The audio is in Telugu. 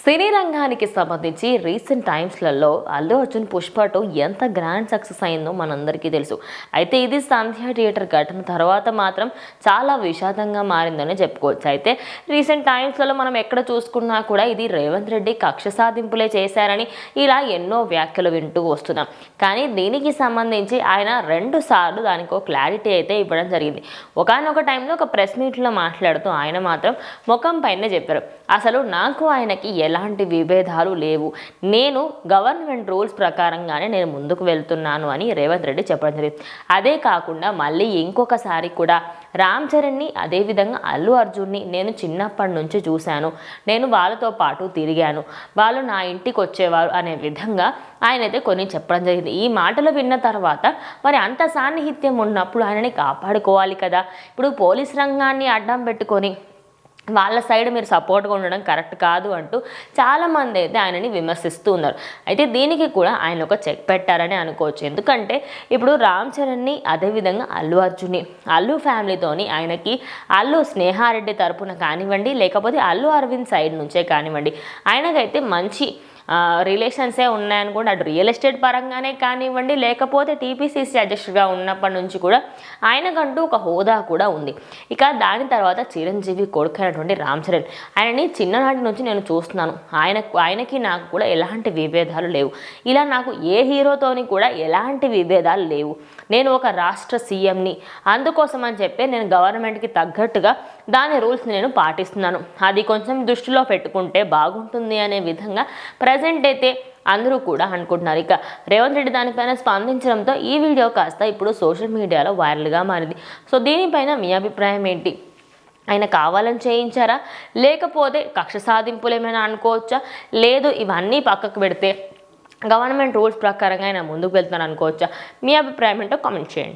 సినీ రంగానికి సంబంధించి రీసెంట్ టైమ్స్లలో అల్లు అర్జున్ పుష్ప 2 ఎంత గ్రాండ్ సక్సెస్ అయిందో మనందరికీ తెలుసు. అయితే ఇది సంధ్య థియేటర్ ఘటన తర్వాత మాత్రం చాలా విషాదంగా మారిందని చెప్పుకోవచ్చు. అయితే రీసెంట్ టైమ్స్లలో మనం ఎక్కడ చూసుకున్నా కూడా ఇది రేవంత్ రెడ్డి కక్ష సాధింపులే చేశారని ఇలా ఎన్నో వ్యాఖ్యలు వింటూ వస్తున్నాం. కానీ దీనికి సంబంధించి ఆయన 2 సార్లు దానికి క్లారిటీ అయితే ఇవ్వడం జరిగింది. ఒకానొక టైంలో ఒక ప్రెస్ మీట్లో మాట్లాడుతూ ఆయన మాత్రం ముఖం పైనే చెప్పారు, అసలు నాకు ఆయనకి ఎలాంటి విభేదాలు లేవు, నేను గవర్నమెంట్ రూల్స్ ప్రకారంగానే నేను ముందుకు వెళ్తున్నాను అని రేవంత్ రెడ్డి చెప్పడం జరిగింది. అదే కాకుండా మళ్ళీ ఇంకొకసారి కూడా రామ్ చరణ్ని అదేవిధంగా అల్లు అర్జున్ని నేను చిన్నప్పటి నుంచి చూశాను, నేను వాళ్ళతో పాటు తిరిగాను, వాళ్ళు నా ఇంటికి వచ్చేవారు అనే విధంగా ఆయనైతే కొన్ని చెప్పడం జరిగింది. ఈ మాటలు విన్న తర్వాత మరి అంత సాన్నిహిత్యం ఉన్నప్పుడు ఆయనని కాపాడుకోవాలి కదా. ఇప్పుడు పోలీస్ రంగాన్ని అడ్డం పెట్టుకొని వాళ్ళ సైడ్ మీరు సపోర్ట్గా ఉండడం కరెక్ట్ కాదు అంటూ చాలామంది అయితే ఆయనని విమర్శిస్తూ ఉన్నారు. అయితే దీనికి కూడా ఆయన ఒక చెక్ పెట్టారని అనుకోవచ్చు. ఎందుకంటే ఇప్పుడు రామ్ చరణ్ని అదేవిధంగా అల్లు అర్జున్ని అల్లు ఫ్యామిలీతోని ఆయనకి అల్లు స్నేహారెడ్డి తరపున కానివ్వండి, లేకపోతే అల్లు అరవింద్ సైడ్ నుంచే కానివ్వండి, ఆయనకైతే మంచి రిలేషన్సే ఉన్నాయనుకోండి. అటు రియల్ ఎస్టేట్ పరంగానే కానివ్వండి, లేకపోతే టీపీసీసీ అధ్యక్షుడిగా ఉన్నప్పటి నుంచి కూడా ఆయనకంటూ ఒక హోదా కూడా ఉంది. ఇక దాని తర్వాత చిరంజీవి కొడుకైనటువంటి రామ్ చరణ్, ఆయనని చిన్ననాటి నుంచి నేను చూస్తున్నాను, ఆయనకి నాకు కూడా ఎలాంటి విభేదాలు లేవు, ఇలా నాకు ఏ హీరోతోని కూడా ఎలాంటి విభేదాలు లేవు, నేను ఒక రాష్ట్ర సీఎంని, అందుకోసం అని చెప్పి నేను గవర్నమెంట్కి తగ్గట్టుగా దాని రూల్స్ని నేను పాటిస్తున్నాను, అది కొంచెం దృష్టిలో పెట్టుకుంటే బాగుంటుంది అనే విధంగా ప్రజెంట్ అయితే అందరూ కూడా అనుకుంటున్నారు. ఇక రేవంత్ రెడ్డి దానిపైన స్పందించడంతో ఈ వీడియో కాస్త ఇప్పుడు సోషల్ మీడియాలో వైరల్గా మారింది. సో దీనిపైన మీ అభిప్రాయం ఏంటి? ఆయన కావాలని చేయించారా, లేకపోతే కక్ష సాధింపులు ఏమైనా అనుకోవచ్చా, లేదు ఇవన్నీ పక్కకు పెడితే గవర్నమెంట్ రూల్స్ ప్రకారంగా ఆయన ముందుకు వెళ్తున్నాను అనుకోవచ్చా? మీ అభిప్రాయం ఏంటో కామెంట్ చేయండి.